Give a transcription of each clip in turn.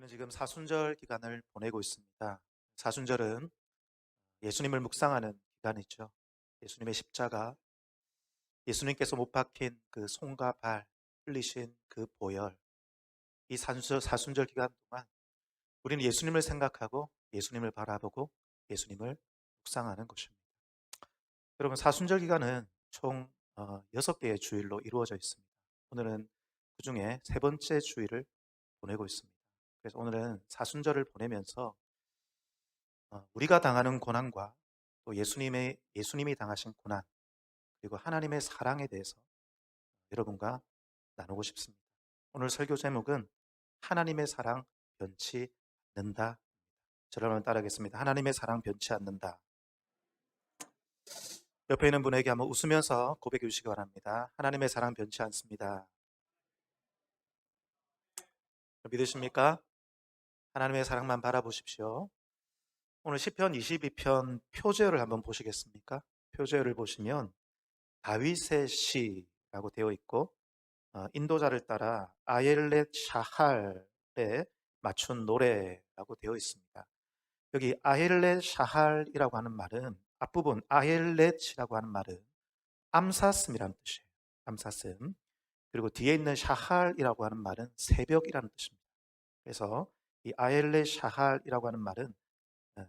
저는 지금 사순절 기간을 보내고 있습니다. 사순절은 예수님을 묵상하는 기간이죠. 예수님의 십자가, 예수님께서 못 박힌 그 손과 발, 흘리신 그 보혈, 이 사순절 기간 동안 우리는 예수님을 생각하고 예수님을 바라보고 예수님을 묵상하는 것입니다. 여러분, 사순절 기간은 총 6개의 주일로 이루어져 있습니다. 오늘은 그 중에 세 번째 주일을 보내고 있습니다. 그래서 오늘은 사순절을 보내면서 우리가 당하는 고난과 또 예수님이 당하신 고난, 그리고 하나님의 사랑에 대해서 여러분과 나누고 싶습니다. 오늘 설교 제목은 하나님의 사랑 변치 않는다. 저를 한번 따라하겠습니다. 하나님의 사랑 변치 않는다. 옆에 있는 분에게 한번 웃으면서 고백해 주시기 바랍니다. 하나님의 사랑 변치 않습니다. 믿으십니까? 하나님의 사랑만 바라보십시오. 오늘 시편 22편 표제어를 한번 보시겠습니까? 표제어를 보시면 다윗의 시라고 되어 있고 인도자를 따라 아엘렛 샤할에 맞춘 노래라고 되어 있습니다. 여기 아헬렛 샤할이라고 하는 말은 앞부분 아헬렛이라고 하는 말은 암사슴이라는 뜻이에요. 암사슴. 그리고 뒤에 있는 샤할이라고 하는 말은 새벽이라는 뜻입니다. 그래서 이 아헬렛 샤할이라고 하는 말은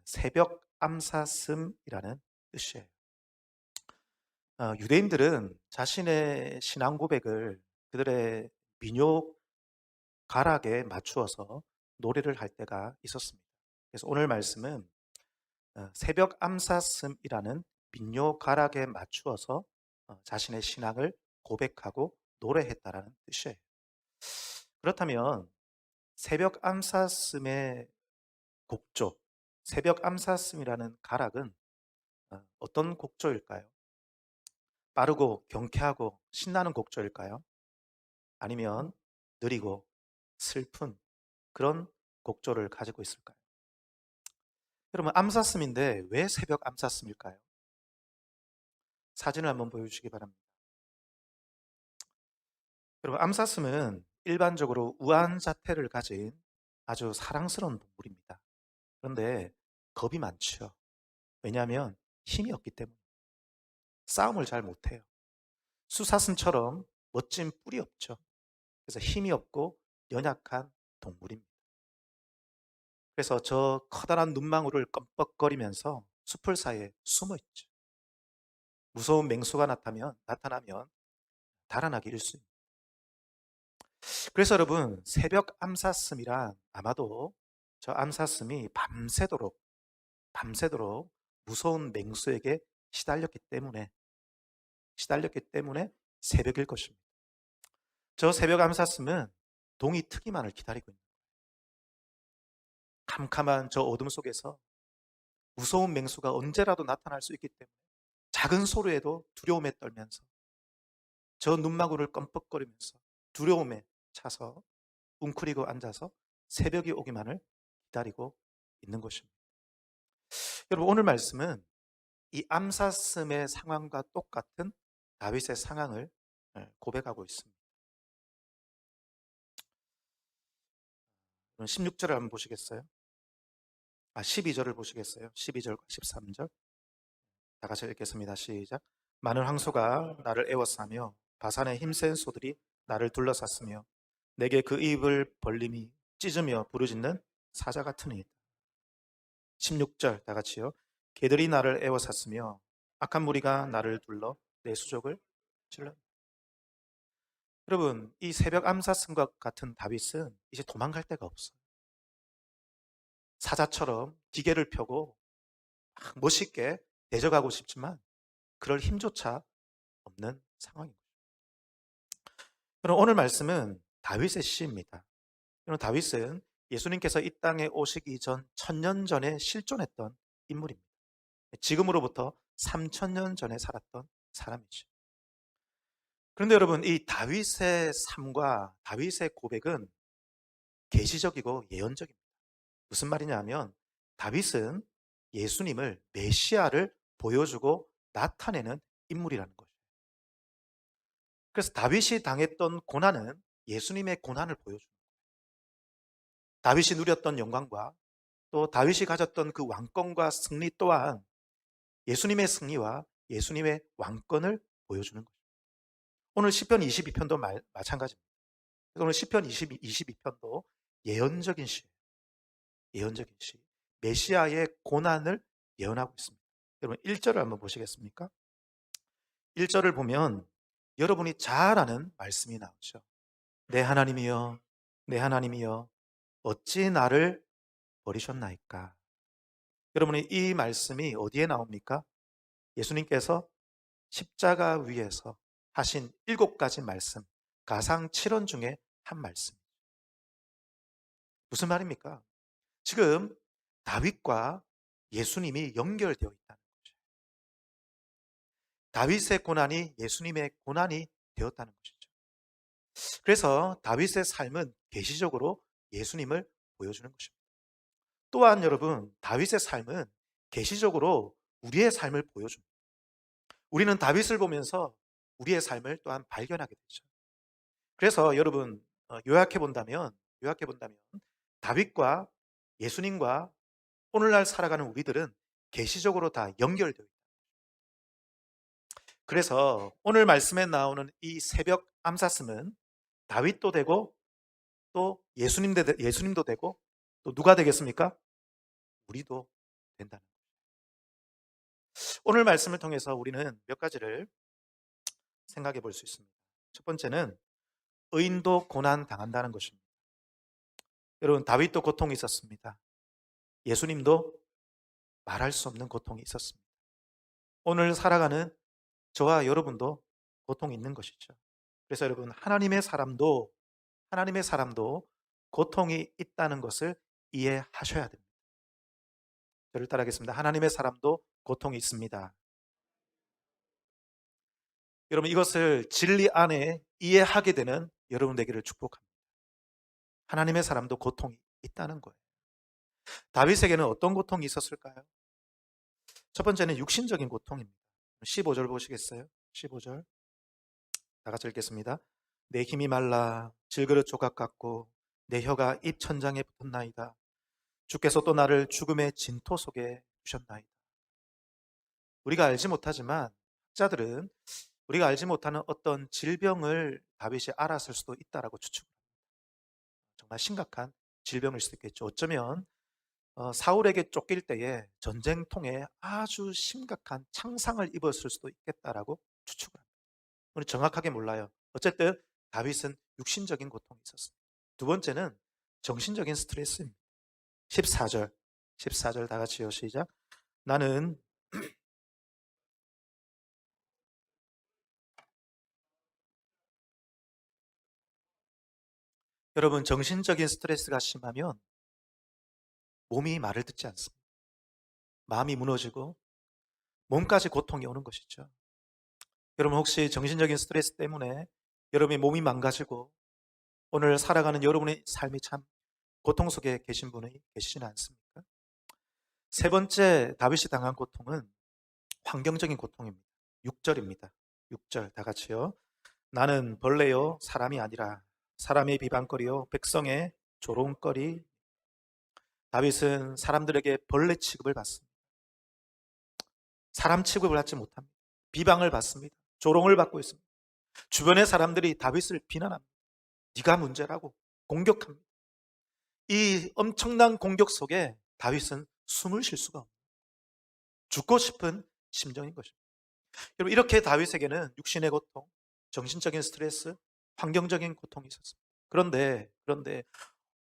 새벽 암사슴이라는 뜻이에요. 유대인들은 자신의 신앙 고백을 그들의 민요 가락에 맞추어서 노래를 할 때가 있었습니다. 그래서 오늘 말씀은 새벽 암사슴이라는 민요 가락에 맞추어서 자신의 신앙을 고백하고 노래했다라는 뜻이에요. 그렇다면 새벽 암사슴의 곡조, 새벽 암사슴이라는 가락은 어떤 곡조일까요? 빠르고 경쾌하고 신나는 곡조일까요? 아니면 느리고 슬픈 그런 곡조를 가지고 있을까요? 여러분, 암사슴인데 왜 새벽 암사슴일까요? 사진을 한번 보여주시기 바랍니다. 여러분, 암사슴은 일반적으로 우한 자태를 가진 아주 사랑스러운 동물입니다. 그런데 겁이 많죠. 왜냐하면 힘이 없기 때문에 싸움을 잘 못해요. 수사슴처럼 멋진 뿔이 없죠. 그래서 힘이 없고 연약한 동물입니다. 그래서 저 커다란 눈망울을 껌뻑거리면서 숲을 사이에 숨어 있죠. 무서운 맹수가 나타나면 달아나기 일쑤입니다. 그래서 여러분, 새벽 암사슴이란 아마도 저 암사슴이 밤새도록 무서운 맹수에게 시달렸기 때문에 새벽일 것입니다. 저 새벽 암사슴은 동이 트기만을 기다리고 있는 캄캄한 저 어둠 속에서 무서운 맹수가 언제라도 나타날 수 있기 때문에 작은 소리에도 두려움에 떨면서 저 눈마구를 껌뻑거리면서 두려움에 차서 웅크리고 앉아서 새벽이 오기만을 기다리고 있는 것입니다. 여러분, 오늘 말씀은 이 암사슴의 상황과 똑같은 다윗의 상황을 고백하고 있습니다. 16절을 한번 보시겠어요? 12절을 보시겠어요? 12절과 13절 다 같이 읽겠습니다. 시작. 많은 황소가 나를 애워싸며 바산의 힘센 소들이 나를 둘러쌌으며 내게 그 입을 벌림이 찢으며 부르짖는 사자 같으니. 16절 다 같이요. 개들이 나를 애워쌌으며 악한 무리가 나를 둘러 내 수족을 찔러. 여러분, 이 새벽 암사슴과 같은 다윗은 이제 도망갈 데가 없어요. 사자처럼 기계를 펴고 막 멋있게 대적하고 싶지만 그럴 힘조차 없는 상황입니다. 그럼 오늘 말씀은 다윗의 시입니다. 그럼 다윗은 예수님께서 이 땅에 오시기 전 1000년 전에 실존했던 인물입니다. 지금으로부터 3000년 전에 살았던 사람이죠. 그런데 여러분, 이 다윗의 삶과 다윗의 고백은 계시적이고 예언적입니다. 무슨 말이냐 하면 다윗은 예수님을 메시아를 보여주고 나타내는 인물이라는 거죠. 그래서 다윗이 당했던 고난은 예수님의 고난을 보여줍니다. 다윗이 누렸던 영광과 또 다윗이 가졌던 그 왕권과 승리 또한 예수님의 승리와 예수님의 왕권을 보여주는 거죠. 오늘 시편 22편도 마찬가지입니다. 오늘 시편 22편도 예언적인 시, 예언적인 시, 메시아의 고난을 예언하고 있습니다. 여러분 1절을 한번 보시겠습니까? 1절을 보면 여러분이 잘 아는 말씀이 나오죠. 내 하나님이여, 내 하나님이여, 어찌 나를 버리셨나이까? 여러분이 이 말씀이 어디에 나옵니까? 예수님께서 십자가 위에서 하신 7가지 말씀, 가상 7원 중에 한 말씀. 무슨 말입니까? 지금 다윗과 예수님이 연결되어 있다는 거죠. 다윗의 고난이 예수님의 고난이 되었다는 것이죠. 그래서 다윗의 삶은 계시적으로 예수님을 보여주는 것입니다. 또한 여러분, 다윗의 삶은 계시적으로 우리의 삶을 보여줍니다. 우리는 다윗을 보면서 우리의 삶을 또한 발견하게 되죠. 그래서 여러분 요약해 본다면 다윗과 예수님과 오늘날 살아가는 우리들은 계시적으로 다 연결되어 있다. 그래서 오늘 말씀에 나오는 이 새벽 암사슴은 다윗도 되고 또 예수님도 되고 또 누가 되겠습니까? 우리도 된다는 거예요. 오늘 말씀을 통해서 우리는 몇 가지를 생각해 볼 수 있습니다. 첫 번째는 의인도 고난 당한다는 것입니다. 여러분 다윗도 고통이 있었습니다. 예수님도 말할 수 없는 고통이 있었습니다. 오늘 살아가는 저와 여러분도 고통이 있는 것이죠. 그래서 여러분 하나님의 사람도 고통이 있다는 것을 이해하셔야 됩니다. 저를 따라하겠습니다. 하나님의 사람도 고통이 있습니다. 여러분 이것을 진리 안에 이해하게 되는 여러분 되기를 축복합니다. 하나님의 사람도 고통이 있다는 거예요. 다윗에게는 어떤 고통이 있었을까요? 첫 번째는 육신적인 고통입니다. 15절 보시겠어요? 15절 다 같이 읽겠습니다. 내 힘이 말라 질그릇 조각 같고 내 혀가 입 천장에 붙었나이다. 주께서 또 나를 죽음의 진토 속에 두셨나이다. 우리가 알지 못하지만 학자들은 우리가 알지 못하는 어떤 질병을 다윗이 알았을 수도 있다라고 추측합니다. 정말 심각한 질병일 수도 있겠죠. 어쩌면 사울에게 쫓길 때에 전쟁통에 아주 심각한 창상을 입었을 수도 있겠다라고 추측을 합니다. 우리 정확하게 몰라요. 어쨌든 다윗은 육신적인 고통이 있었습니다. 두 번째는 정신적인 스트레스입니다. 14절 다 같이요. 시작. 나는 여러분 정신적인 스트레스가 심하면 몸이 말을 듣지 않습니다. 마음이 무너지고 몸까지 고통이 오는 것이죠. 여러분 혹시 정신적인 스트레스 때문에 여러분의 몸이 망가지고 오늘 살아가는 여러분의 삶이 참 고통 속에 계신 분이 계시지는 않습니까? 세 번째 다윗이 당한 고통은 환경적인 고통입니다. 6절입니다. 6절 다 같이요. 나는 벌레요 사람이 아니라 사람의 비방거리요 백성의 조롱거리. 다윗은 사람들에게 벌레 취급을 받습니다. 사람 취급을 받지 못합니다. 비방을 받습니다. 조롱을 받고 있습니다. 주변의 사람들이 다윗을 비난합니다. 네가 문제라고 공격합니다. 이 엄청난 공격 속에 다윗은 숨을 쉴 수가 없습니다. 죽고 싶은 심정인 것입니다. 여러분 이렇게 다윗에게는 육신의 고통, 정신적인 스트레스, 환경적인 고통이 있었습니다. 그런데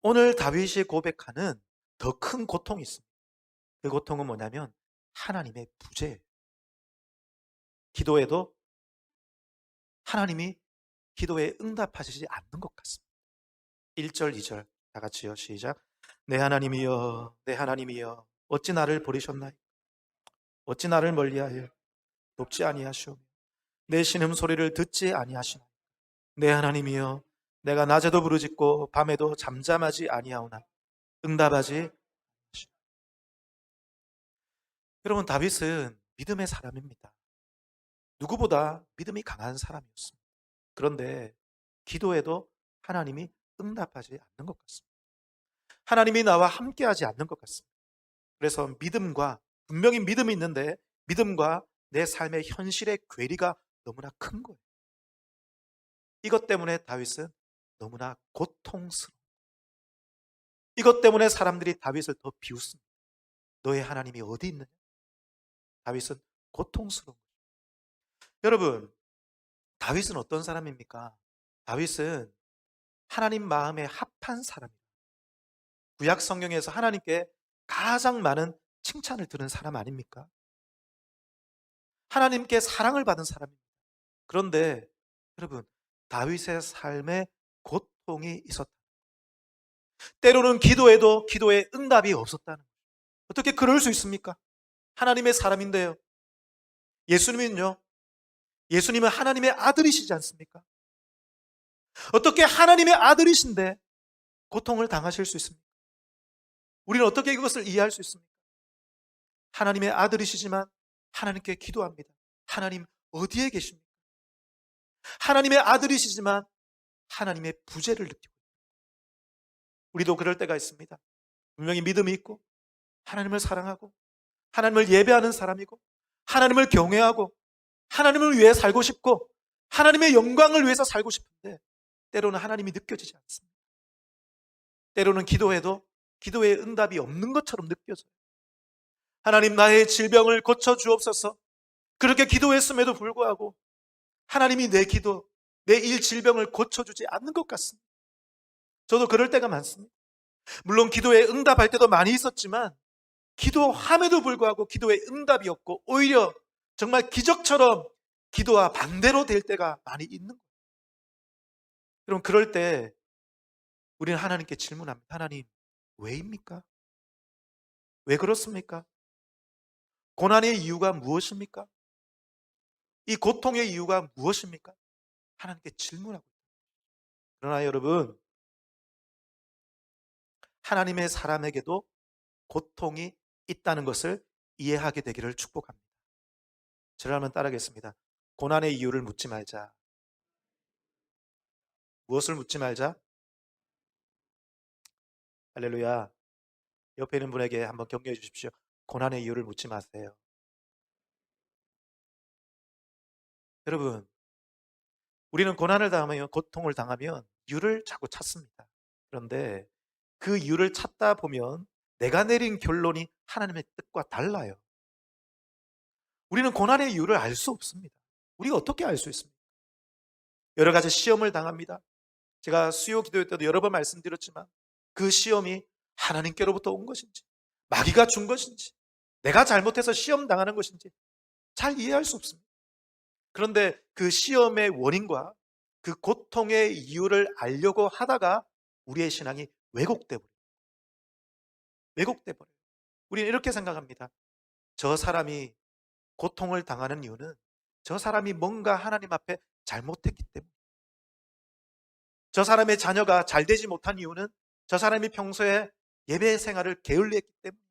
오늘 다윗이 고백하는 더 큰 고통이 있습니다. 그 고통은 뭐냐면 하나님의 부재예요. 기도에도 하나님이 기도에 응답하시지 않는 것 같습니다. 1절, 2절 다 같이요. 시작. 내 하나님이여, 내 하나님이여, 어찌 나를 버리셨나요? 어찌 나를 멀리하여 돕지 아니하시오며 내 신음소리를 듣지 아니하시나요? 내 하나님이여, 내가 낮에도 부르짖고 밤에도 잠잠하지 아니하오나 응답하지 아니하시오. 여러분 다윗은 믿음의 사람입니다. 누구보다 믿음이 강한 사람이었습니다. 그런데 기도에도 하나님이 응답하지 않는 것 같습니다. 하나님이 나와 함께하지 않는 것 같습니다. 그래서 믿음과, 분명히 믿음이 있는데 믿음과 내 삶의 현실의 괴리가 너무나 큰 거예요. 이것 때문에 다윗은 너무나 고통스러워. 이것 때문에 사람들이 다윗을 더 비웃습니다. 너의 하나님이 어디 있느냐? 다윗은 고통스러운 거예요. 여러분, 다윗은 어떤 사람입니까? 다윗은 하나님 마음에 합한 사람입니다. 구약 성경에서 하나님께 가장 많은 칭찬을 들은 사람 아닙니까? 하나님께 사랑을 받은 사람입니다. 그런데 여러분, 다윗의 삶에 고통이 있었다. 때로는 기도해도 기도에 응답이 없었다는 거예요. 어떻게 그럴 수 있습니까? 하나님의 사람인데요. 예수님은요, 예수님은 하나님의 아들이시지 않습니까? 어떻게 하나님의 아들이신데 고통을 당하실 수 있습니까? 우리는 어떻게 이것을 이해할 수 있습니까? 하나님의 아들이시지만 하나님께 기도합니다. 하나님 어디에 계십니까? 하나님의 아들이시지만 하나님의 부재를 느끼고 우리도 그럴 때가 있습니다. 분명히 믿음이 있고 하나님을 사랑하고 하나님을 예배하는 사람이고 하나님을 경외하고 하나님을 위해 살고 싶고 하나님의 영광을 위해서 살고 싶은데 때로는 하나님이 느껴지지 않습니다. 때로는 기도해도 기도의 응답이 없는 것처럼 느껴져요. 하나님, 나의 질병을 고쳐주옵소서. 그렇게 기도했음에도 불구하고 하나님이 내 기도, 내 일 질병을 고쳐주지 않는 것 같습니다. 저도 그럴 때가 많습니다. 물론 기도에 응답할 때도 많이 있었지만 기도함에도 불구하고 기도에 응답이 없고 오히려 정말 기적처럼 기도와 반대로 될 때가 많이 있는 거예요. 그럼 그럴 때 우리는 하나님께 질문합니다. 하나님, 왜입니까? 왜 그렇습니까? 고난의 이유가 무엇입니까? 이 고통의 이유가 무엇입니까? 하나님께 질문하고 있습니다. 그러나 여러분, 하나님의 사람에게도 고통이 있다는 것을 이해하게 되기를 축복합니다. 저를 한번 따라하겠습니다. 고난의 이유를 묻지 말자. 무엇을 묻지 말자? 할렐루야. 옆에 있는 분에게 한번 격려해 주십시오. 고난의 이유를 묻지 마세요. 여러분, 우리는 고난을 당하면, 고통을 당하면 이유를 자꾸 찾습니다. 그런데 그 이유를 찾다 보면 내가 내린 결론이 하나님의 뜻과 달라요. 우리는 고난의 이유를 알 수 없습니다. 우리가 어떻게 알 수 있습니까? 여러 가지 시험을 당합니다. 제가 수요 기도회 때도 여러 번 말씀드렸지만 그 시험이 하나님께로부터 온 것인지 마귀가 준 것인지 내가 잘못해서 시험 당하는 것인지 잘 이해할 수 없습니다. 그런데 그 시험의 원인과 그 고통의 이유를 알려고 하다가 우리의 신앙이 왜곡돼 버려요. 왜곡돼 버려요. 우리는 이렇게 생각합니다. 저 사람이 고통을 당하는 이유는 저 사람이 뭔가 하나님 앞에 잘못했기 때문에, 저 사람의 자녀가 잘 되지 못한 이유는 저 사람이 평소에 예배 생활을 게을리했기 때문에,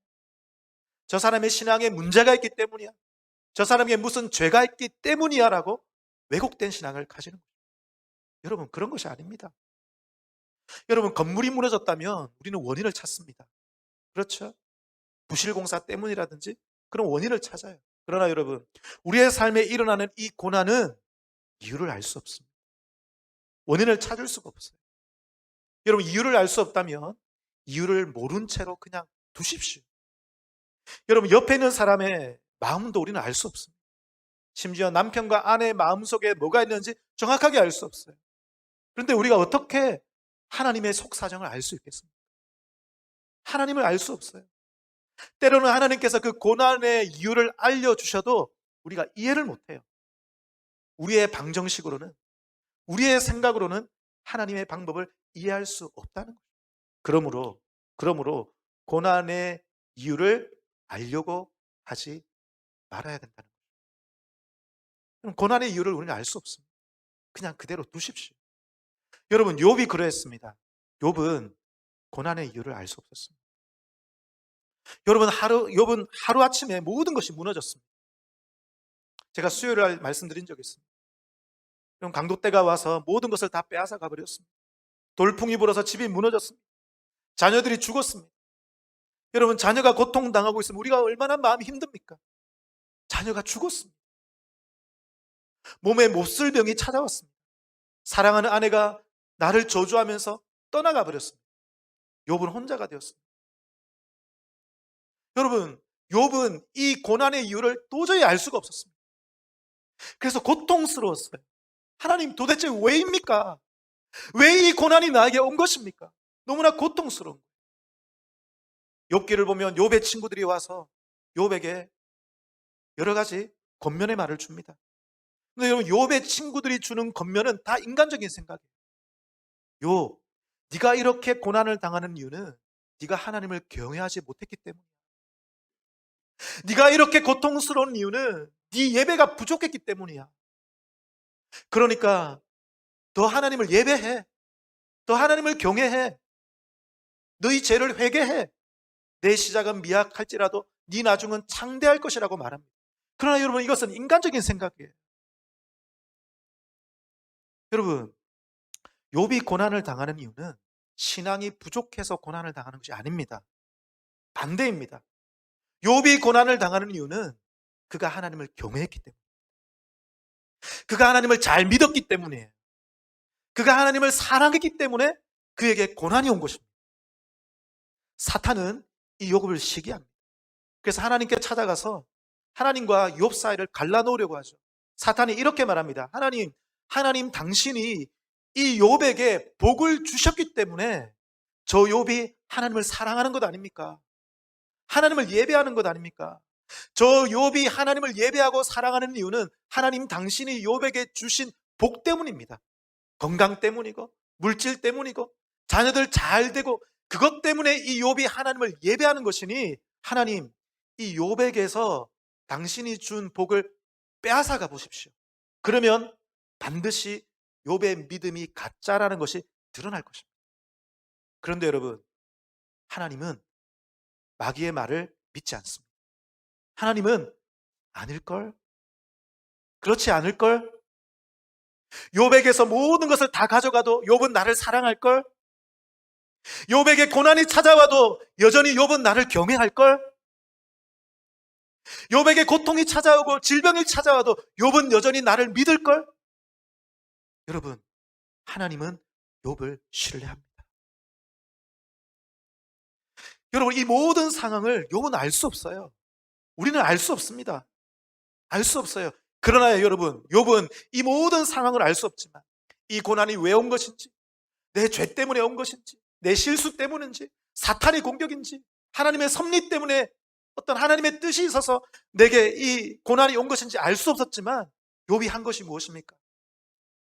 저 사람의 신앙에 문제가 있기 때문이야, 저 사람에게 무슨 죄가 있기 때문이야 라고 왜곡된 신앙을 가지는 거예요. 여러분, 그런 것이 아닙니다. 여러분, 건물이 무너졌다면 우리는 원인을 찾습니다. 그렇죠? 부실공사 때문이라든지 그런 원인을 찾아요. 그러나 여러분, 우리의 삶에 일어나는 이 고난은 이유를 알 수 없습니다. 원인을 찾을 수가 없어요. 여러분, 이유를 알 수 없다면 이유를 모른 채로 그냥 두십시오. 여러분, 옆에 있는 사람의 마음도 우리는 알 수 없습니다. 심지어 남편과 아내의 마음속에 뭐가 있는지 정확하게 알 수 없어요. 그런데 우리가 어떻게 하나님의 속사정을 알 수 있겠습니까? 하나님을 알 수 없어요. 때로는 하나님께서 그 고난의 이유를 알려주셔도 우리가 이해를 못해요. 우리의 방정식으로는, 우리의 생각으로는 하나님의 방법을 이해할 수 없다는 거예요. 그러므로 고난의 이유를 알려고 하지 말아야 된다는 거예요. 고난의 이유를 우리는 알 수 없습니다. 그냥 그대로 두십시오. 여러분, 욥이 그러했습니다. 욥은 고난의 이유를 알 수 없었습니다. 여러분, 욥은 하루아침에 모든 것이 무너졌습니다. 제가 수요일에 말씀드린 적이 있습니다. 그럼 강도떼가 와서 모든 것을 다 빼앗아 가버렸습니다. 돌풍이 불어서 집이 무너졌습니다. 자녀들이 죽었습니다. 여러분, 자녀가 고통당하고 있으면 우리가 얼마나 마음이 힘듭니까? 자녀가 죽었습니다. 몸에 몹쓸 병이 찾아왔습니다. 사랑하는 아내가 나를 저주하면서 떠나가 버렸습니다. 욥은 혼자가 되었습니다. 여러분, 욥은 이 고난의 이유를 도저히 알 수가 없었습니다. 그래서 고통스러웠어요. 하나님, 도대체 왜입니까? 왜 이 고난이 나에게 온 것입니까? 너무나 고통스러운 거예요. 욥기를 보면 욥의 친구들이 와서 욥에게 여러 가지 권면의 말을 줍니다. 근데 여러분, 욥의 친구들이 주는 권면은 다 인간적인 생각이에요. 욥, 네가 이렇게 고난을 당하는 이유는 네가 하나님을 경외하지 못했기 때문이야. 네가 이렇게 고통스러운 이유는 네 예배가 부족했기 때문이야. 그러니까 더 하나님을 예배해. 더 하나님을 경외해. 너희 죄를 회개해. 내 시작은 미약할지라도 네 나중은 창대할 것이라고 말합니다. 그러나 여러분, 이것은 인간적인 생각이에요. 여러분, 욥이 고난을 당하는 이유는 신앙이 부족해서 고난을 당하는 것이 아닙니다. 반대입니다. 욥이 고난을 당하는 이유는 그가 하나님을 경외했기 때문에, 그가 하나님을 잘 믿었기 때문이에요. 그가 하나님을 사랑했기 때문에 그에게 고난이 온 것입니다. 사탄은 이 욥을 시기합니다. 그래서 하나님께 찾아가서 하나님과 욥 사이를 갈라놓으려고 하죠. 사탄이 이렇게 말합니다. 하나님 당신이 이 욥에게 복을 주셨기 때문에 저 욥이 하나님을 사랑하는 것 아닙니까? 하나님을 예배하는 것 아닙니까? 저 욥이 하나님을 예배하고 사랑하는 이유는 하나님 당신이 욥에게 주신 복 때문입니다. 건강 때문이고 물질 때문이고 자녀들 잘 되고 그것 때문에 이 욥이 하나님을 예배하는 것이니 하나님, 이 욥에게서 당신이 준 복을 빼앗아가 보십시오. 그러면 반드시 욥의 믿음이 가짜라는 것이 드러날 것입니다. 그런데 여러분, 하나님은 마귀의 말을 믿지 않습니다. 하나님은 아닐걸? 그렇지 않을걸? 욥에게서 모든 것을 다 가져가도 욥은 나를 사랑할걸? 욥에게 고난이 찾아와도 여전히 욥은 나를 경외할걸? 욥에게 고통이 찾아오고 질병이 찾아와도 욥은 여전히 나를 믿을걸? 여러분, 하나님은 욥을 신뢰합니다. 여러분, 이 모든 상황을 욥은 알 수 없어요. 우리는 알 수 없습니다. 알 수 없어요. 그러나 여러분, 욥은 이 모든 상황을 알 수 없지만 이 고난이 왜 온 것인지, 내 죄 때문에 온 것인지, 내 실수 때문인지, 사탄의 공격인지, 하나님의 섭리 때문에 어떤 하나님의 뜻이 있어서 내게 이 고난이 온 것인지 알 수 없었지만 욥이 한 것이 무엇입니까?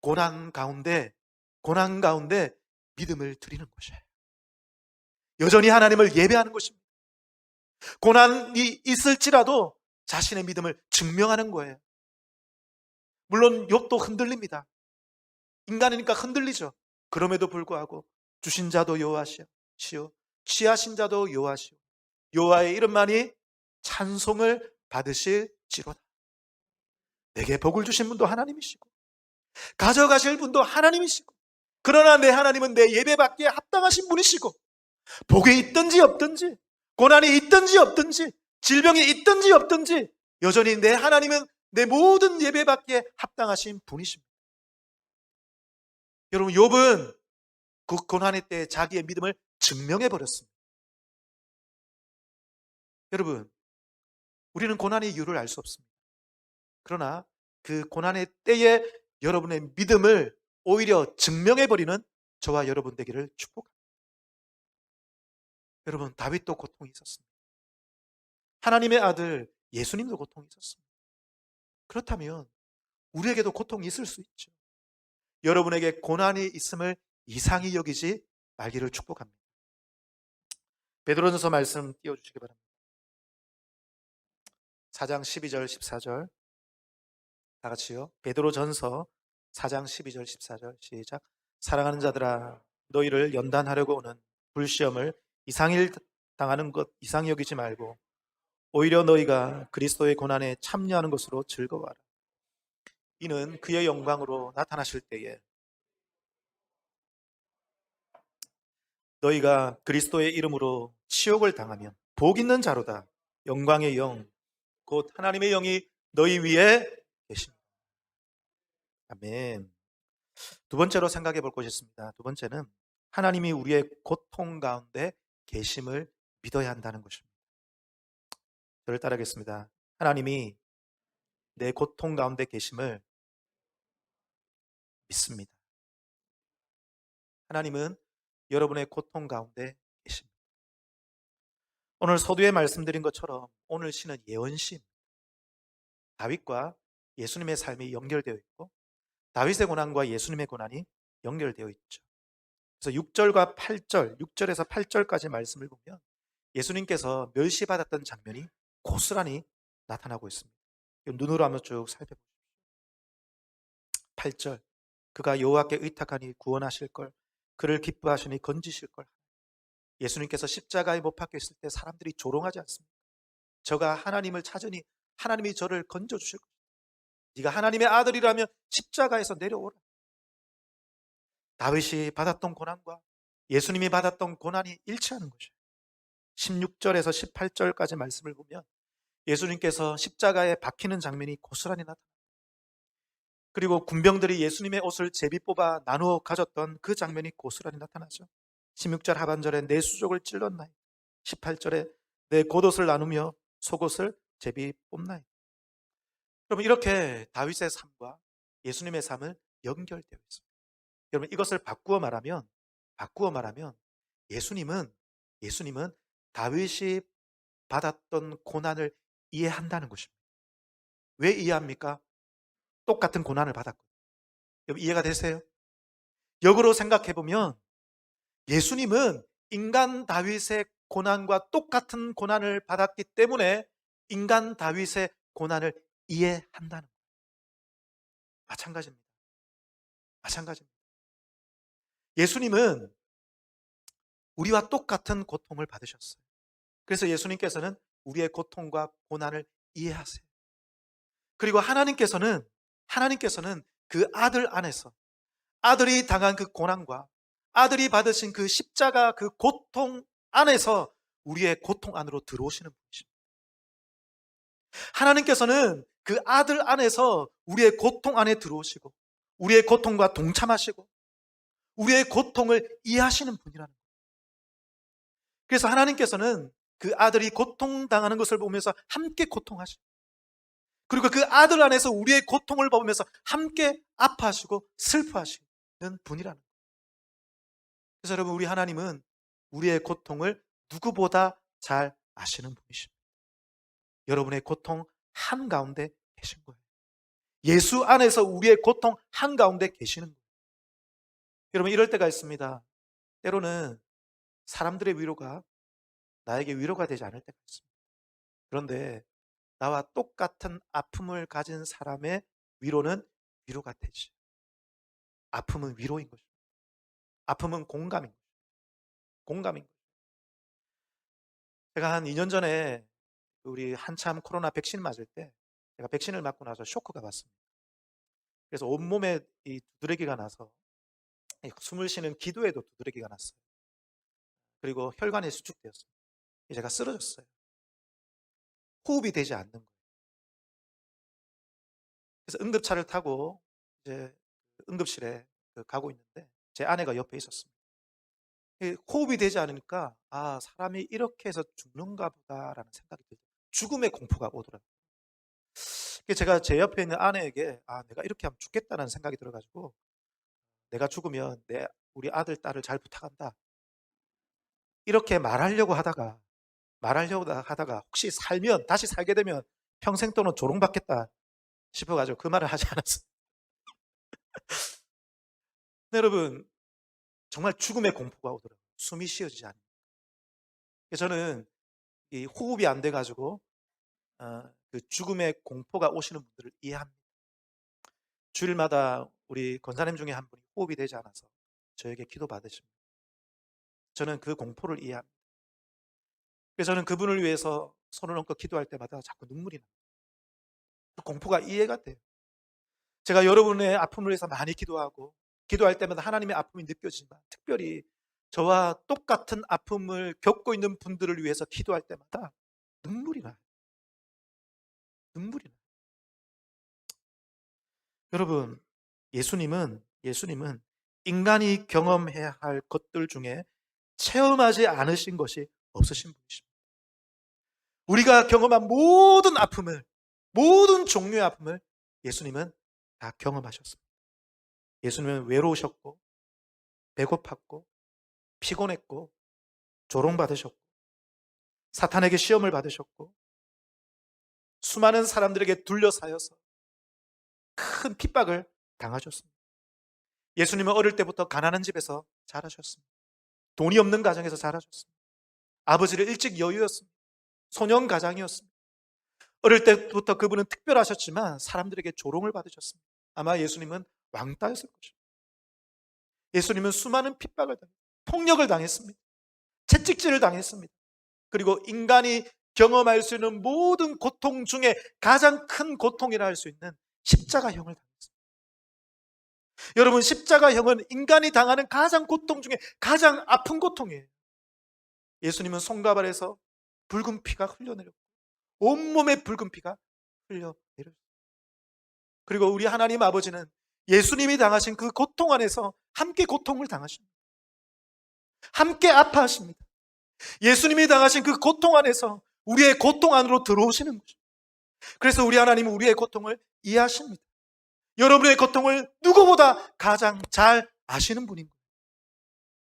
고난 가운데 믿음을 드리는 것이에요. 여전히 하나님을 예배하는 것입니다. 고난이 있을지라도 자신의 믿음을 증명하는 거예요. 물론 욥도 흔들립니다. 인간이니까 흔들리죠. 그럼에도 불구하고 주신 자도 여호와시오, 취하신 자도 여호와시오, 여호와의 이름만이 찬송을 받으실지로다. 내게 복을 주신 분도 하나님이시고 가져가실 분도 하나님이시고, 그러나 내 하나님은 내 예배받기에 합당하신 분이시고, 복이 있든지 없든지, 고난이 있든지 없든지, 질병이 있든지 없든지 여전히 내 하나님은 내 모든 예배받기에 합당하신 분이십니다. 여러분, 욥은 그 고난의 때에 자기의 믿음을 증명해 버렸습니다. 여러분, 우리는 고난의 이유를 알 수 없습니다. 그러나 그 고난의 때에 여러분의 믿음을 오히려 증명해 버리는 저와 여러분 되기를 축복합니다. 여러분, 다윗도 고통이 있었습니다. 하나님의 아들 예수님도 고통이 있었습니다. 그렇다면 우리에게도 고통이 있을 수 있죠. 여러분에게 고난이 있음을 이상히 여기지 말기를 축복합니다. 베드로전서 말씀 띄워주시기 바랍니다. 4장 12절 14절 다 같이요. 베드로전서 4장 12절 14절 시작. 사랑하는 자들아, 너희를 연단하려고 오는 불시험을 이상히 당하는 것 이상히 여기지 말고 오히려 너희가 그리스도의 고난에 참여하는 것으로 즐거워하라. 이는 그의 영광으로 나타나실 때에 너희가 그리스도의 이름으로 치욕을 당하면 복 있는 자로다. 영광의 영, 곧 하나님의 영이 너희 위에 계십니다. 아멘. 두 번째로 생각해 볼 것이 있습니다. 두 번째는 하나님이 우리의 고통 가운데 계심을 믿어야 한다는 것입니다. 저를 따르겠습니다. 하나님이 내 고통 가운데 계심을 믿습니다. 하나님은 여러분의 고통 가운데 계십니다. 오늘 서두에 말씀드린 것처럼 오늘 시는 예언시입니다. 다윗과 예수님의 삶이 연결되어 있고 다윗의 고난과 예수님의 고난이 연결되어 있죠. 그래서 6절과 8절, 6절에서 8절까지 말씀을 보면 예수님께서 멸시받았던 장면이 고스란히 나타나고 있습니다. 눈으로 한번 쭉 살펴보십시오. 8절, 그가 여호와께 의탁하니 구원하실 걸, 그를 기뻐하시니 건지실 걸. 예수님께서 십자가에 못 박혀 있을 때 사람들이 조롱하지 않습니까? 저가 하나님을 찾으니 하나님이 저를 건져주실 것이다. 네가 하나님의 아들이라면 십자가에서 내려오라. 다윗이 받았던 고난과 예수님이 받았던 고난이 일치하는 것이에요. 16절에서 18절까지 말씀을 보면 예수님께서 십자가에 박히는 장면이 고스란히 나타납니다. 그리고 군병들이 예수님의 옷을 제비 뽑아 나누어 가졌던 그 장면이 고스란히 나타나죠. 16절 하반절에 내 수족을 찔렀나이, 18절에 내 겉옷을 나누며 속옷을 제비 뽑나이. 여러분, 이렇게 다윗의 삶과 예수님의 삶을 연결되어 있습니다. 여러분, 이것을 바꾸어 말하면 예수님은 다윗이 받았던 고난을 이해한다는 것입니다. 왜 이해합니까? 똑같은 고난을 받았거든요. 여러분, 이해가 되세요? 역으로 생각해 보면 예수님은 인간 다윗의 고난과 똑같은 고난을 받았기 때문에 인간 다윗의 고난을 이해한다는 거예요. 마찬가지입니다. 마찬가지입니다. 예수님은 우리와 똑같은 고통을 받으셨어요. 그래서 예수님께서는 우리의 고통과 고난을 이해하세요. 그리고 하나님께서는 그 아들 안에서 아들이 당한 그 고난과 아들이 받으신 그 십자가 그 고통 안에서 우리의 고통 안으로 들어오시는 분이십니다. 하나님께서는 그 아들 안에서 우리의 고통 안에 들어오시고 우리의 고통과 동참하시고 우리의 고통을 이해하시는 분이라는 거예요. 그래서 하나님께서는 그 아들이 고통당하는 것을 보면서 함께 고통하시고 그리고 그 아들 안에서 우리의 고통을 보면서 함께 아파하시고 슬퍼하시는 분이라는 거예요. 그래서 여러분, 우리 하나님은 우리의 고통을 누구보다 잘 아시는 분이십니다. 여러분의 고통 한가운데 계신 거예요. 예수 안에서 우리의 고통 한가운데 계시는 거예요. 여러분, 이럴 때가 있습니다. 때로는 사람들의 위로가 나에게 위로가 되지 않을 때가 있습니다. 그런데 나와 똑같은 아픔을 가진 사람의 위로는 위로가 되지. 아픔은 위로인 것입니다. 아픔은 공감인 것입니다. 공감인 것입니다. 제가 한 2년 전에 우리 한참 코로나 백신 맞을 때 제가 백신을 맞고 나서 쇼크가 왔습니다. 그래서 온몸에 이 두드러기가 나서 숨을 쉬는 기도에도 두드러기가 났어요. 그리고 혈관이 수축되었습니다. 제가 쓰러졌어요. 호흡이 되지 않는 거예요. 그래서 응급차를 타고 이제 응급실에 가고 있는데 제 아내가 옆에 있었습니다. 호흡이 되지 않으니까 사람이 이렇게 해서 죽는가 보다라는 생각이 들죠. 죽음의 공포가 오더라고요. 제가 제 옆에 있는 아내에게 내가 이렇게 하면 죽겠다는 생각이 들어가지고 내가 죽으면 우리 아들, 딸을 잘 부탁한다. 이렇게 말하려고 하다가 혹시 다시 살게 되면 평생 동안 조롱받겠다 싶어가지고 그 말을 하지 않았어요. 근데 여러분, 정말 죽음의 공포가 오더라고요. 숨이 쉬어지지 않는. 저는 이 호흡이 안 돼가지고 그 죽음의 공포가 오시는 분들을 이해합니다. 주일마다 우리 권사님 중에 한 분이 호흡이 되지 않아서 저에게 기도 받으십니다. 저는 그 공포를 이해합니다. 그래서 저는 그분을 위해서 손을 얹고 기도할 때마다 자꾸 눈물이 납니다. 그 공포가 이해가 돼요. 제가 여러분의 아픔을 위해서 많이 기도하고 기도할 때마다 하나님의 아픔이 느껴지지만 특별히 저와 똑같은 아픔을 겪고 있는 분들을 위해서 기도할 때마다 눈물이 나요. 눈물이 나요. 여러분, 예수님은 인간이 경험해야 할 것들 중에 체험하지 않으신 것이 없으신 분이십니다. 우리가 경험한 모든 아픔을, 모든 종류의 아픔을 예수님은 다 경험하셨습니다. 예수님은 외로우셨고, 배고팠고, 피곤했고, 조롱받으셨고, 사탄에게 시험을 받으셨고, 수많은 사람들에게 둘러싸여서 큰 핍박을 당하셨습니다. 예수님은 어릴 때부터 가난한 집에서 자라셨습니다. 돈이 없는 가정에서 자라셨습니다. 아버지를 일찍 여유였습니다. 소년 가장이었습니다. 어릴 때부터 그분은 특별하셨지만 사람들에게 조롱을 받으셨습니다. 아마 예수님은 왕따였을 것입니다. 예수님은 수많은 핍박을 당했습니다. 폭력을 당했습니다. 채찍질을 당했습니다. 그리고 인간이 경험할 수 있는 모든 고통 중에 가장 큰 고통이라 할 수 있는 십자가형을 당했습니다. 여러분, 십자가형은 인간이 당하는 가장 고통 중에 가장 아픈 고통이에요. 예수님은 손과 발에서 붉은 피가 흘러내렸고 온몸에 붉은 피가 흘러내렸습니다. 그리고 우리 하나님 아버지는 예수님이 당하신 그 고통 안에서 함께 고통을 당하십니다. 함께 아파하십니다. 예수님이 당하신 그 고통 안에서 우리의 고통 안으로 들어오시는 거죠. 그래서 우리 하나님은 우리의 고통을 이해하십니다. 여러분의 고통을 누구보다 가장 잘 아시는 분인 거예요.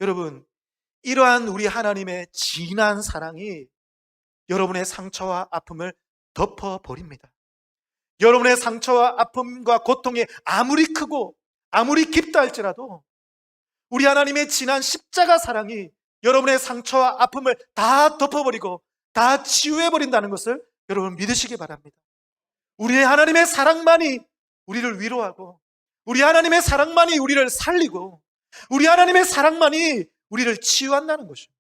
여러분, 이러한 우리 하나님의 진한 사랑이 여러분의 상처와 아픔을 덮어버립니다. 여러분의 상처와 아픔과 고통이 아무리 크고 아무리 깊다 할지라도 우리 하나님의 진한 십자가 사랑이 여러분의 상처와 아픔을 다 덮어버리고 다 치유해버린다는 것을 여러분 믿으시기 바랍니다. 우리의 하나님의 사랑만이 우리를 위로하고, 우리 하나님의 사랑만이 우리를 살리고, 우리 하나님의 사랑만이 우리를 치유한다는 것이죠.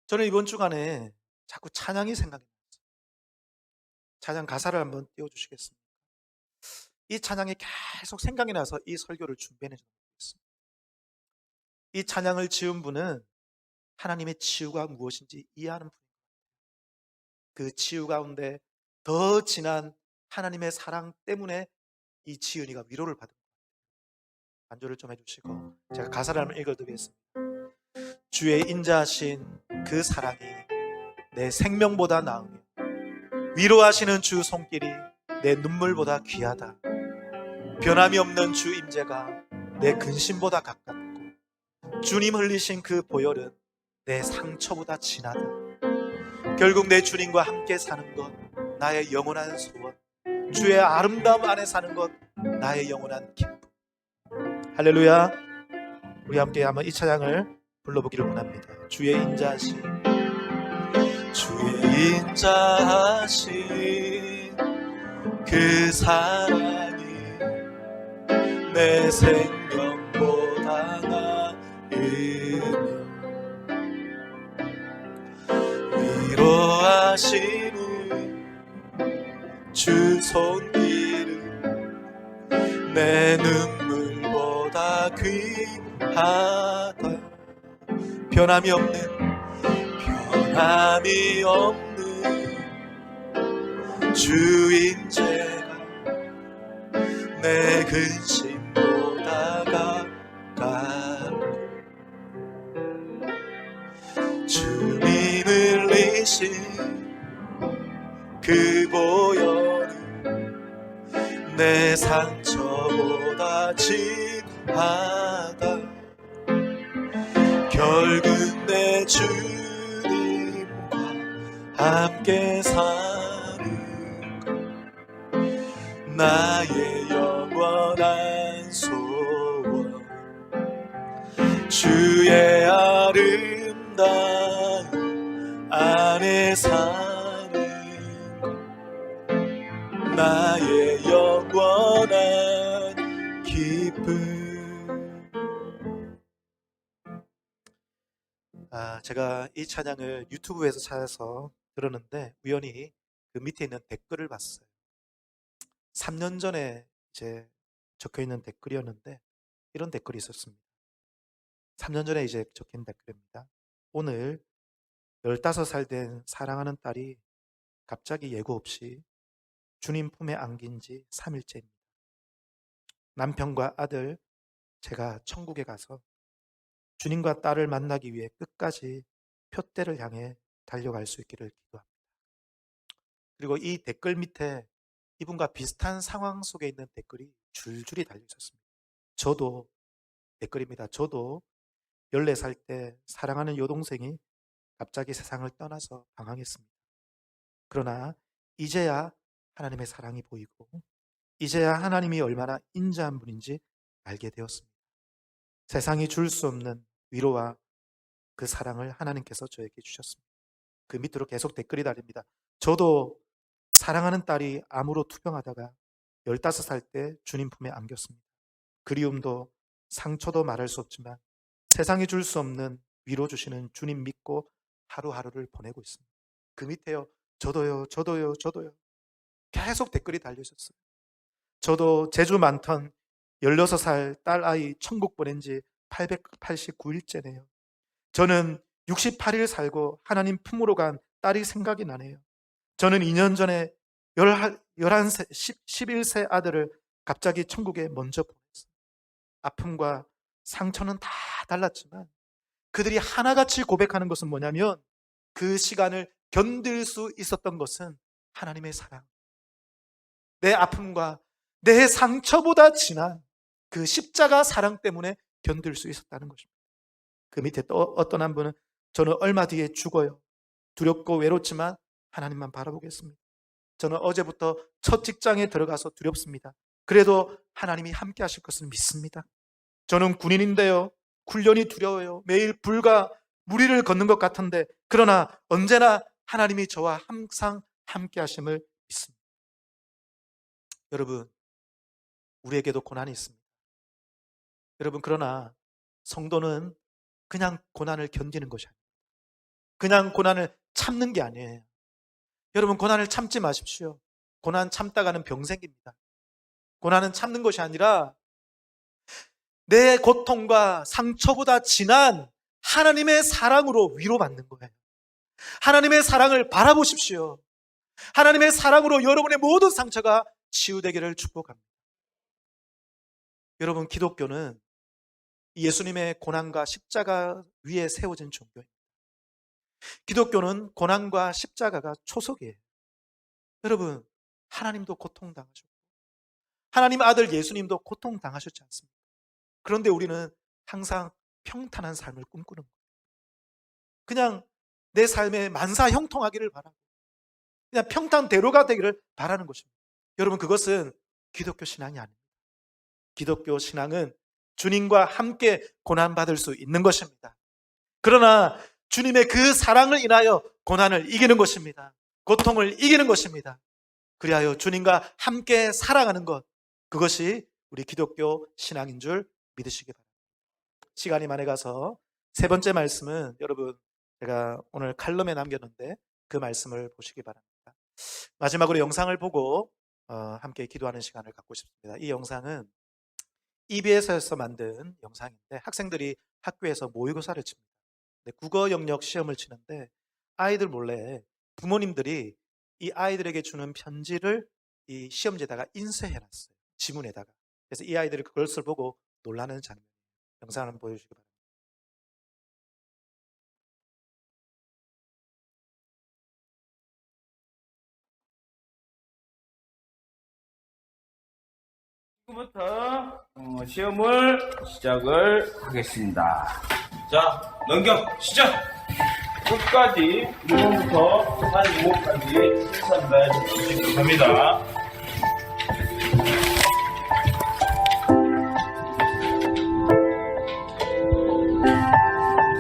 저는 이번 주간에 자꾸 찬양이 생각이 났어요. 찬양 가사를 한번 띄워주시겠습니까? 이 찬양이 계속 생각이 나서 이 설교를 준비해 주셨습니다. 이 찬양을 지은 분은 하나님의 치유가 무엇인지 이해하는 분입니다. 그 치유 가운데 더 진한 하나님의 사랑 때문에 이 지은이가 위로를 받은 거예요. 반주를 좀 해주시고 제가 가사를 한번 읽어드리겠습니다. 주의 인자하신 그 사랑이 내 생명보다 나으며 위로하시는 주 손길이 내 눈물보다 귀하다. 변함이 없는 주 임재가 내 근심보다 가깝고 주님 흘리신 그 보혈은 내 상처보다 진하다. 결국 내 주님과 함께 사는 것 나의 영원한 소원, 주의 아름다움 안에 사는 것 나의 영원한 기쁨. 할렐루야. 우리 함께 한번 이 찬양을 불러보기를 원합니다. 주의 인자하신 그 사랑이 내 생명보다 나으며 위로하시는 주 손길은 내 눈물보다 귀하다. 변함이 없는 주 임재가 내 근심보다 가깝고 주님 흘리신 그 보혈은 내 상처보다 진하다. 결국 내 주님과 함께 사는 것 나의 영원한 소원. 주의 아름다움 안에 사는 것 나의 영원한 기쁨. 제가 이 찬양을 유튜브에서 찾아서 들었는데 우연히 그 밑에 있는 댓글을 봤어요. 3년 전에 이제 적혀 있는 댓글이었는데 이런 댓글이 있었습니다. 3년 전에 이제 적힌 댓글입니다. 오늘 15살 된 사랑하는 딸이 갑자기 예고 없이 주님 품에 안긴 지 3일째입니다. 남편과 아들, 제가 천국에 가서 주님과 딸을 만나기 위해 끝까지 표대를 향해 달려갈 수 있기를 기도합니다. 그리고 이 댓글 밑에 이분과 비슷한 상황 속에 있는 댓글이 줄줄이 달려 있었습니다. 저도 댓글입니다. 저도 14살 때 사랑하는 여동생이 갑자기 세상을 떠나서 방황했습니다. 그러나 이제야 하나님의 사랑이 보이고 이제야 하나님이 얼마나 인자한 분인지 알게 되었습니다. 세상이 줄 수 없는 위로와 그 사랑을 하나님께서 저에게 주셨습니다. 그 밑으로 계속 댓글이 달립니다. 저도 사랑하는 딸이 암으로 투병하다가 15살 때 주님 품에 안겼습니다. 그리움도 상처도 말할 수 없지만 세상이 줄 수 없는 위로 주시는 주님 믿고 하루하루를 보내고 있습니다. 그 밑에요. 저도요. 계속 댓글이 달려 있었어요. 저도 제주 많던 16살 딸아이 천국 보낸 지 889일째네요. 저는 68일 살고 하나님 품으로 간 딸이 생각이 나네요. 저는 2년 전에 11세, 11세 아들을 갑자기 천국에 먼저 보냈어요. 아픔과 상처는 다 달랐지만 그들이 하나같이 고백하는 것은 뭐냐면 그 시간을 견딜 수 있었던 것은 하나님의 사랑. 내 아픔과 내 상처보다 진한 그 십자가 사랑 때문에 견딜 수 있었다는 것입니다. 그 밑에 또 어떤 한 분은 저는 얼마 뒤에 죽어요. 두렵고 외롭지만 하나님만 바라보겠습니다. 저는 어제부터 첫 직장에 들어가서 두렵습니다. 그래도 하나님이 함께 하실 것을 믿습니다. 저는 군인인데요. 훈련이 두려워요. 매일 불과 무리를 걷는 것 같은데 그러나 언제나 하나님이 저와 항상 함께 하심을 믿습니다. 여러분, 우리에게도 고난이 있습니다. 여러분, 그러나 성도는 그냥 고난을 견디는 것이 아니에요. 그냥 고난을 참는 게 아니에요. 여러분, 고난을 참지 마십시오. 고난 참다가는 병 생깁니다. 고난은 참는 것이 아니라 내 고통과 상처보다 진한 하나님의 사랑으로 위로받는 거예요. 하나님의 사랑을 바라보십시오. 하나님의 사랑으로 여러분의 모든 상처가 치유되기를 축복합니다. 여러분, 기독교는 예수님의 고난과 십자가 위에 세워진 종교입니다. 기독교는 고난과 십자가가 초석이에요. 여러분, 하나님도 고통당하셨고 하나님 아들 예수님도 고통당하셨지 않습니까? 그런데 우리는 항상 평탄한 삶을 꿈꾸는 거예요. 그냥 내 삶에 만사 형통하기를 바라고 그냥 평탄대로가 되기를 바라는 것입니다. 여러분, 그것은 기독교 신앙이 아닙니다. 기독교 신앙은 주님과 함께 고난받을 수 있는 것입니다. 그러나 주님의 그 사랑을 인하여 고난을 이기는 것입니다. 고통을 이기는 것입니다. 그리하여 주님과 함께 살아가는 것, 그것이 우리 기독교 신앙인 줄 믿으시기 바랍니다. 시간이 많이 가서 세 번째 말씀은 여러분 제가 오늘 칼럼에 남겼는데 그 말씀을 보시기 바랍니다. 마지막으로 영상을 보고 함께 기도하는 시간을 갖고 싶습니다. 이 영상은 EBS에서 만든 영상인데 학생들이 학교에서 모의고사를 칩니다. 국어 영역 시험을 치는데 아이들 몰래 부모님들이 이 아이들에게 주는 편지를 이 시험지에다가 인쇄해놨어요. 지문에다가. 그래서 이 아이들이 그것을 보고 놀라는 장면. 영상을 한번 보여주시기 바랍니다. 지금부터 시험을 시작을 하겠습니다. 자, 넘겨 시작! 끝까지 1번부터 45까지 실선발 주시기 바랍니다.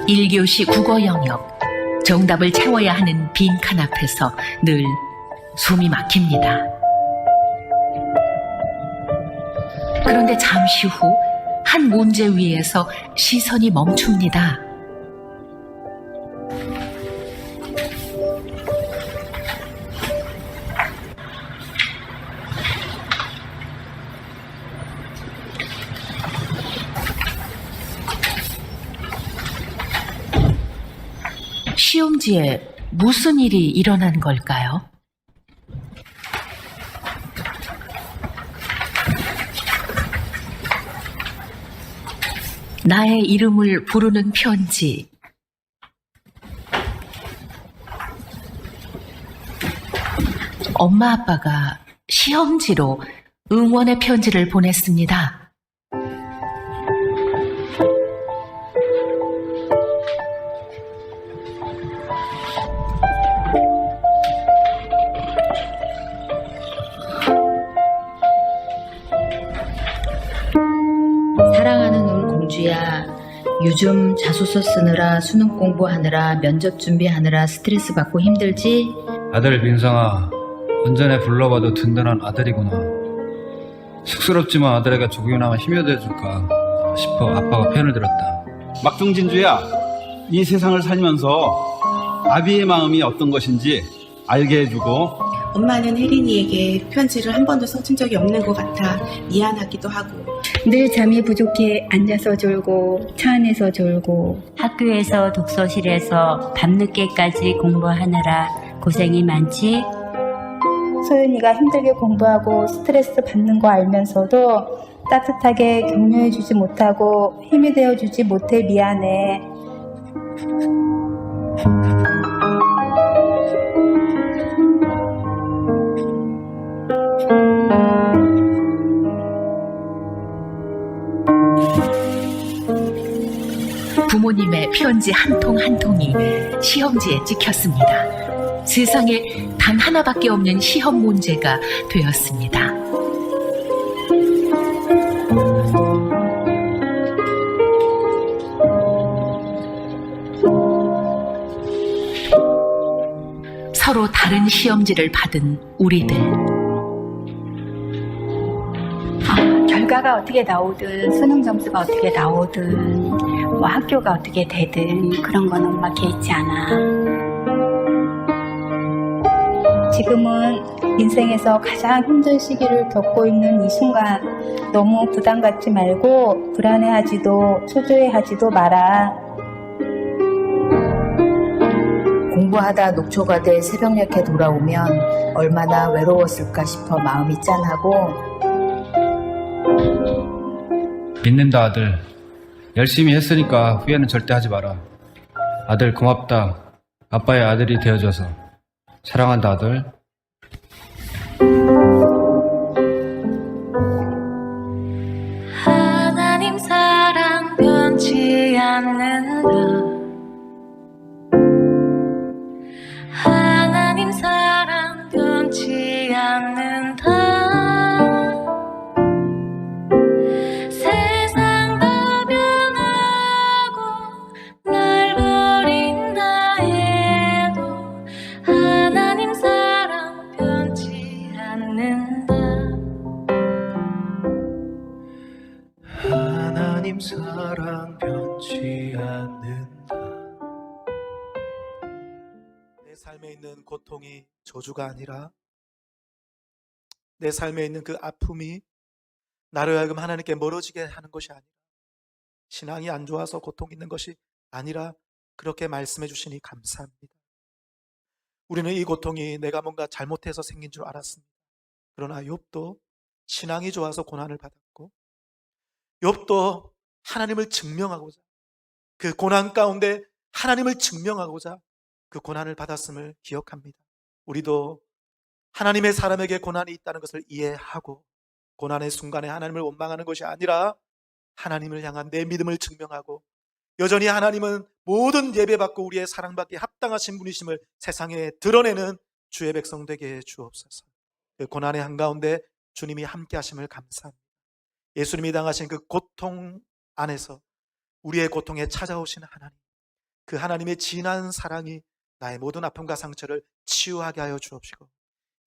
(1교시) 국어 영역. 정답을 채워야 하는 빈칸 앞에서 늘 숨이 막힙니다. 그런데 잠시 후 한 문제 위에서 시선이 멈춥니다. 시험지에 무슨 일이 일어난 걸까요? 나의 이름을 부르는 편지. 엄마 아빠가 시험지로 응원의 편지를 보냈습니다. 사랑하는 우리 공주야, 요즘 자소서 쓰느라 수능 공부하느라 면접 준비하느라 스트레스 받고 힘들지? 아들 민성아, 언제나 불러봐도 든든한 아들이구나. 쑥스럽지만 아들에게 조금이나마 힘이 돼줄까 싶어 아빠가 편을 들었다. 막둥진주야, 이 세상을 살면서 아비의 마음이 어떤 것인지 알게 해주고, 엄마는 혜린이에게 편지를 한 번도 써준 적이 없는 것 같아 미안하기도 하고, 늘 잠이 부족해 앉아서 졸고 차 안에서 졸고 학교에서 독서실에서 밤늦게까지 공부하느라 고생이 많지? 소연이가 힘들게 공부하고 스트레스 받는 거 알면서도 따뜻하게 격려해주지 못하고 힘이 되어주지 못해 미안해. 부모님의 편지 한 통 한 통이 시험지에 찍혔습니다. 세상에 단 하나밖에 없는 시험 문제가 되었습니다. 서로 다른 시험지를 받은 우리들. 결과가 어떻게 나오든 수능 점수가 어떻게 나오든 뭐 학교가 어떻게 되든 그런 건 엄마 개의치 않아. 지금은 인생에서 가장 힘든 시기를 겪고 있는 이 순간 너무 부담 갖지 말고 불안해하지도 초조해하지도 마라. 공부하다 녹초가 돼 새벽녘에 돌아오면 얼마나 외로웠을까 싶어 마음이 짠하고, 믿는다 아들. 열심히 했으니까 후회는 절대 하지 마라. 아들 고맙다. 아빠의 아들이 되어줘서. 사랑한다 아들. 하나님 사랑 변치 않는다. 하나님 사랑 변치 않는다. 세상 다 변하고 날 버린다 해도 하나님 사랑 변치 않는다. 하나님 사랑 변치 않는다. 내 삶에 있는 고통이 저주가 아니라 내 삶에 있는 그 아픔이 나로 하여금 하나님께 멀어지게 하는 것이 아니라 신앙이 안 좋아서 고통 있는 것이 아니라 그렇게 말씀해 주시니 감사합니다. 우리는 이 고통이 내가 뭔가 잘못해서 생긴 줄 알았습니다. 그러나 욥도 신앙이 좋아서 고난을 받았고 욥도 하나님을 증명하고자 그 고난 가운데 하나님을 증명하고자 그 고난을 받았음을 기억합니다. 우리도 하나님의 사람에게 고난이 있다는 것을 이해하고 고난의 순간에 하나님을 원망하는 것이 아니라 하나님을 향한 내 믿음을 증명하고 여전히 하나님은 모든 예배받고 우리의 사랑받기에 합당하신 분이심을 세상에 드러내는 주의 백성 되게 해 주옵소서. 그 고난의 한가운데 주님이 함께 하심을 감사합니다. 예수님이 당하신 그 고통 안에서 우리의 고통에 찾아오신 하나님, 그 하나님의 진한 사랑이 나의 모든 아픔과 상처를 치유하게 하여 주옵시고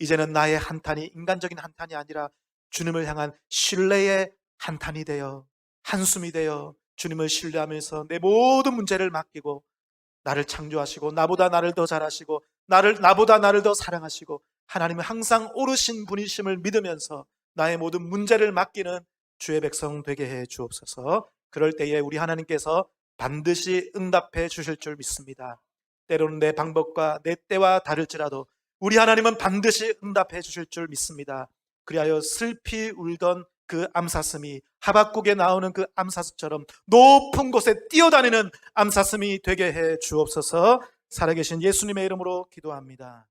이제는 나의 한탄이 인간적인 한탄이 아니라 주님을 향한 신뢰의 한탄이 되어 한숨이 되어 주님을 신뢰하면서 내 모든 문제를 맡기고 나를 창조하시고 나보다 나를 더 잘하시고 나보다 나를 더 사랑하시고 하나님은 항상 오르신 분이심을 믿으면서 나의 모든 문제를 맡기는 주의 백성 되게 해 주옵소서. 그럴 때에 우리 하나님께서 반드시 응답해 주실 줄 믿습니다. 때로는 내 방법과 내 때와 다를지라도 우리 하나님은 반드시 응답해 주실 줄 믿습니다. 그리하여 슬피 울던 그 암사슴이 하박국에 나오는 그 암사슴처럼 높은 곳에 뛰어다니는 암사슴이 되게 해 주옵소서. 살아계신 예수님의 이름으로 기도합니다.